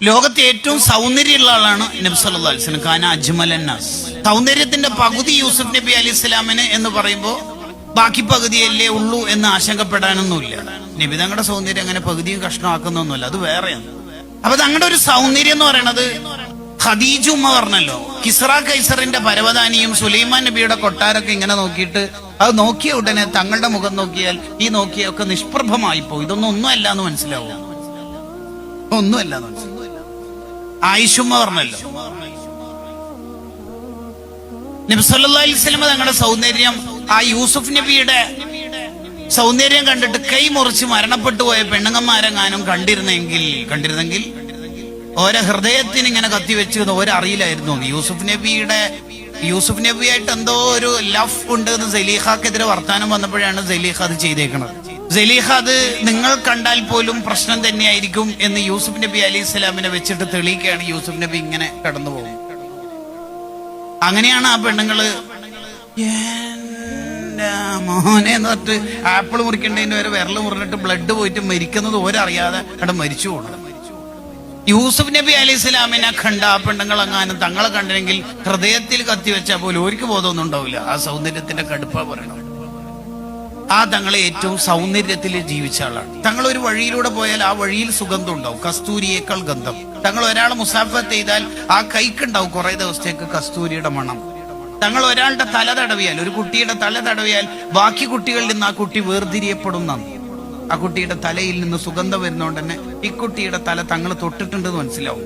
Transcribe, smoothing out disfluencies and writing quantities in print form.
ലോകത്തെ ഏറ്റവും സൗന്ദര്യമുള്ള ആളാണ് നബി സല്ലല്ലാഹു അലൈഹി വസല്ലം. കാന അജ്മലൻ നാസ്. സൗന്ദര്യത്തിന്റെ പകുതി യൂസുഫ് നബി അലൈഹി സ്വലാമിന് എന്ന് പറയുമ്പോൾ ബാക്കി പകുതിയല്ലേ ഉള്ളൂ എന്ന് ആശങ്കപ്പെടാനൊന്നുമില്ല. നബി തങ്ങളുടെ സൗന്ദര്യം അങ്ങനെ പകുതിയും കഷ്ണമാക്കുന്നൊന്നുമില്ല, അത് വേറെയാണ്. അപ്പൊ തങ്ങളുടെ ഒരു സൗന്ദര്യം എന്ന് പറയുന്നത് ഖദീജ ഉമ്മ പറഞ്ഞല്ലോ, കിസ്റ കൈസറിന്റെ പരവതാനിയും സുലൈമാൻ നബിയുടെ കൊട്ടാരൊക്കെ ഇങ്ങനെ നോക്കിയിട്ട് അത് നോക്കിയ ഉടനെ തങ്ങളുടെ മുഖം നോക്കിയാൽ ഈ നോക്കിയൊക്കെ നിഷ്പ്രഭമായി പോകും. ഇതൊന്നും ഒന്നുമല്ല എന്ന് മനസ്സിലാവും, ഒന്നുമല്ല എന്ന് മനസ്സിലാവും. ആയിഷുമ്മ പറഞ്ഞല്ലോ, നബി സല്ലല്ലാഹു അലൈഹി വസല്ലം തങ്ങളുടെ സൗന്ദര്യം ആ യൂസുഫ് നബിയുടെ സൗന്ദര്യം കണ്ടിട്ട് കൈ മുറിച്ച് മരണപ്പെട്ടു പോയ പെണ്ണുങ്ങന്മാരെങ്ങാനും കണ്ടിരുന്നെങ്കിൽ ഓരോ ഹൃദയത്തിന് ഇങ്ങനെ കത്തിവെച്ച് ഓരറിയില്ലായിരുന്നു യൂസുഫ് നബിയായിട്ട് എന്തോ ഒരു ലഫ് ഉണ്ട് എന്ന് സലീഖക്കെതിരെ വർത്താനം വന്നപ്പോഴാണ് സലീഖ അത് ചെയ്തേക്കുന്നത്. സലീഖ അത് നിങ്ങൾ കണ്ടാൽ പോലും പ്രശ്നം തന്നെയായിരിക്കും എന്ന് യൂസുഫ് നബി അലൈഹി സ്വലാമിനെ വെച്ചിട്ട് തെളിയിക്കുകയാണ്. യൂസുഫ് നബി ഇങ്ങനെ കടന്നു പോകും. അങ്ങനെയാണ് ആ പെണ്ണുങ്ങള് മോനെ എന്ന് പറഞ്ഞിട്ട് ആപ്പിൾ മുറിക്കേണ്ടതിന് വരെ വിരൽ മുറിഞ്ഞിട്ട് ബ്ലഡ് പോയിട്ട് മരിക്കുന്നത് ഓരറിയാതെ അവിടെ മരിച്ചു പോകണം. യൂസുഫ് നബി അലൈഹി സ്വലാമിനെ കണ്ട ആ പെണ്ണുങ്ങൾ അങ്ങാനും തങ്ങളെ കണ്ടെങ്കിൽ ഹൃദയത്തിൽ കത്തിവെച്ചാൽ പോലും ഒരിക്കൽ ബോധമൊന്നും ഉണ്ടാവില്ല. ആ സൗന്ദര്യത്തിന്റെ കടുപ്പ പറയണം. ആ തങ്ങളെ ഏറ്റവും സൗന്ദര്യത്തിൽ ജീവിച്ച ആളാണ്. തങ്ങൾ ഒരു വഴിയിലൂടെ പോയാൽ ആ വഴിയിൽ സുഗന്ധം ഉണ്ടാവും, കസ്തൂരിയേക്കാൾ ഗന്ധം. തങ്ങൾ ഒരാളെ മുസാഫത്ത് ചെയ്താൽ ആ കൈക്കുണ്ടാവും കുറെ ദിവസത്തേക്ക് കസ്തൂരിയുടെ മണം. തങ്ങൾ ഒരാളുടെ തല തടവിയാൽ, ഒരു കുട്ടിയുടെ തല തടവിയാൽ ബാക്കി കുട്ടികളിൽ നിന്ന് ആ കുട്ടി വേർതിരിയപ്പെടുന്ന ആ കുട്ടിയുടെ തലയിൽ നിന്ന് സുഗന്ധം വരുന്നതുകൊണ്ട് തന്നെ ഈ കുട്ടിയുടെ തല തങ്ങൾ തൊട്ടിട്ടുണ്ടെന്ന് മനസ്സിലാവും.